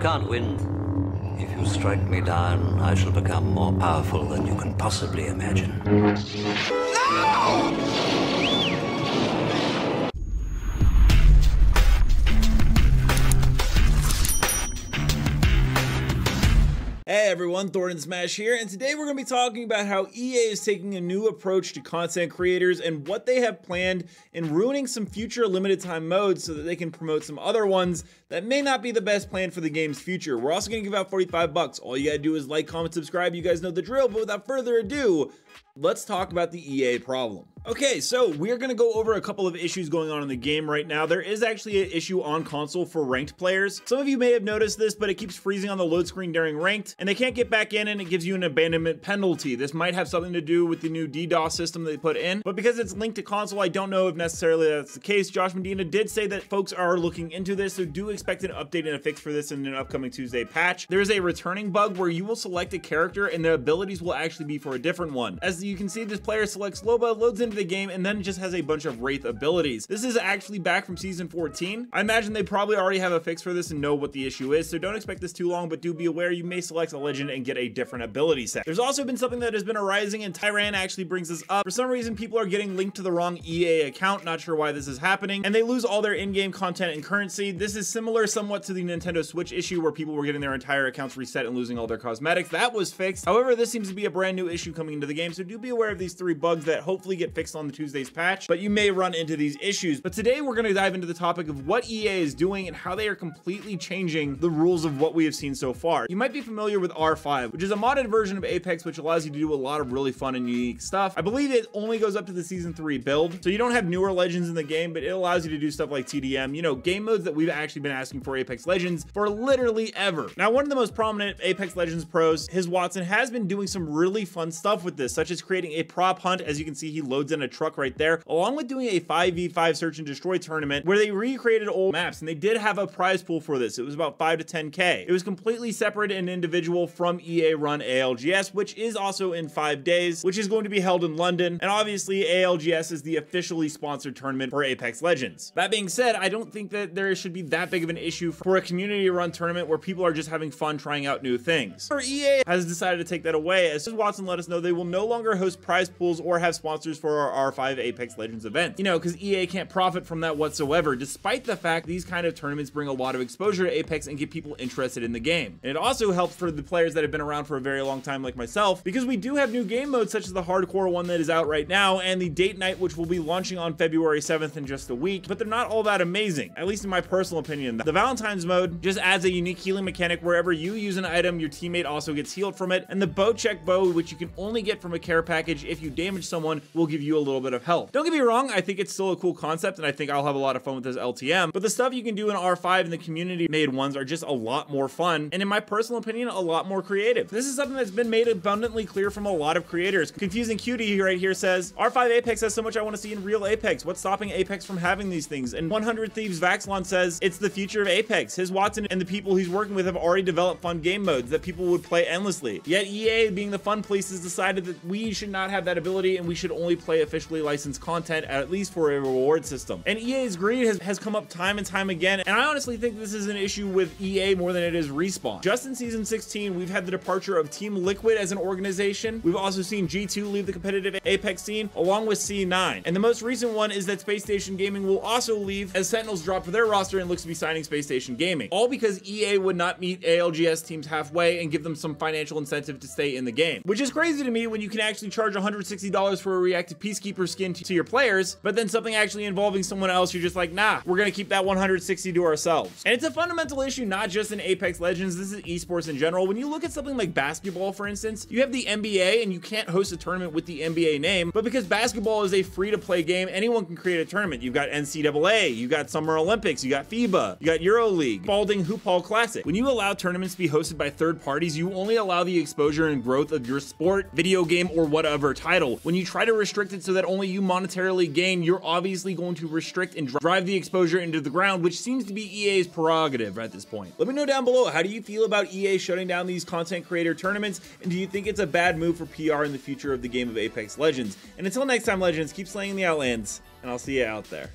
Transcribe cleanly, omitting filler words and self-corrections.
can't win. If you strike me down, I shall become more powerful than you can possibly imagine. No! Hey everyone, Thordan Smash here, and today we're going to be talking about how EA is taking a new approach to content creators and what they have planned in ruining some future limited time modes so that they can promote some other ones that may not be the best plan for the game's future. We're also going to give out 45 bucks. All you gotta do is like, comment, subscribe. You guys know the drill, but without further ado, let's talk about the EA problem. Okay, so we're going to go over a couple of issues going on in the game right now. There is actually an issue on console for ranked players. Some of you may have noticed this, but it keeps freezing on the load screen during ranked, and they can't get back in, and it gives you an abandonment penalty. This might have something to do with the new DDoS system they put in, but because it's linked to console, I don't know if necessarily that's the case. Josh Medina did say that folks are looking into this, so do expect an update and a fix for this in an upcoming Tuesday patch. There is a returning bug where you will select a character, and their abilities will actually be for a different one. As you can see, this player selects Loba, loads into the game, and then just has a bunch of Wraith abilities. This is actually back from season 14. I imagine they probably already have a fix for this and know what the issue is, so don't expect this too long, but do be aware you may select a legend and get a different ability set. There's also been something that has been arising, and Tyran actually brings this up. For some reason, people are getting linked to the wrong EA account, not sure why this is happening, and they lose all their in-game content and currency. This is similar somewhat to the Nintendo Switch issue where people were getting their entire accounts reset and losing all their cosmetics. That was fixed. However, this seems to be a brand new issue coming into the game, so do be aware of these 3 bugs that hopefully get fixed on the Tuesday's patch, but you may run into these issues. But today we're going to dive into the topic of what EA is doing and how they are completely changing the rules of what we have seen so far. You might be familiar with R5, which is a modded version of Apex, which allows you to do a lot of really fun and unique stuff. I believe it only goes up to the season 3 build, so you don't have newer legends in the game, but it allows you to do stuff like TDM, you know, game modes that we've actually been asking for Apex Legends for literally ever. Now, one of the most prominent Apex Legends pros, his Watson, has been doing some really fun stuff with this, such as creating a prop hunt. As you can see, he loads in a truck right there, along with doing a 5v5 search and destroy tournament where they recreated old maps, and they did have a prize pool for this. It was about 5 to 10k. It was completely separate and individual from EA run ALGS, which is also in 5 days, which is going to be held in London, and obviously ALGS is the officially sponsored tournament for Apex Legends. That being said, I don't think that there should be that big of an issue for a community run tournament where people are just having fun trying out new things. Or EA has decided to take that away, as Watson let us know they will no longer host prize pools or have sponsors for our R5 Apex Legends event. You know, because EA can't profit from that whatsoever, despite the fact these kind of tournaments bring a lot of exposure to Apex and get people interested in the game. And it also helps for the players that have been around for a very long time like myself, because we do have new game modes such as the hardcore one that is out right now and the date night, which will be launching on February 7th in just a week, but they're not all that amazing, at least in my personal opinion. The Valentine's mode just adds a unique healing mechanic. Wherever you use an item, your teammate also gets healed from it, and the bow check bow, which you can only get from a care package if you damage someone, will give you a little bit of health. Don't get me wrong, I think it's still a cool concept, and I think I'll have a lot of fun with this LTM, but the stuff you can do in R5 and the community made ones are just a lot more fun, and in my personal opinion, a lot more creative. This is something that's been made abundantly clear from a lot of creators. Confusing Cutie right here says, R5 Apex has so much I want to see in real Apex. What's stopping Apex from having these things? And 100 Thieves Vaxlon says, it's the future of Apex. His Watson and the people he's working with have already developed fun game modes that people would play endlessly. Yet EA, being the fun place, has decided that we should not have that ability and we should only play officially licensed content, at least for a reward system. And EA's Green has come up time and time again, and I honestly think this is an issue with EA more than it is Respawn. Just in season 16, we've had the departure of Team Liquid as an organization. We've also seen G2 leave the competitive Apex scene, along with C9. And the most recent one is that Space Station Gaming will also leave as Sentinels drop for their roster and looks to be signing Space Station Gaming. All because EA would not meet ALGS teams halfway and give them some financial incentive to stay in the game. Which is crazy to me when you can actually charge $160 for a reactive Peacekeeper skin to your players, but then something actually involving someone else, you're just like, nah, we're gonna keep that 160 to ourselves. And it's a fundamental issue, not just in Apex Legends, this is esports in general. When you look at something like basketball, for instance, you have the NBA and you can't host a tournament with the NBA name, but because basketball is a free-to-play game, anyone can create a tournament. You've got NCAA, you got Summer Olympics, you got FIBA, you got EuroLeague, Balding Hoop Hall Classic. When you allow tournaments to be hosted by third parties, you only allow the exposure and growth of your sport, video game, or whatever title. When you try to restrict it so that only you monetarily gain, you're obviously going to restrict and drive the exposure into the ground, which seems to be EA's prerogative at this point. Let me know down below, how do you feel about EA shutting down these content creator tournaments, and do you think it's a bad move for PR in the future of the game of Apex Legends? And until next time, Legends, keep slaying the Outlands, and I'll see you out there.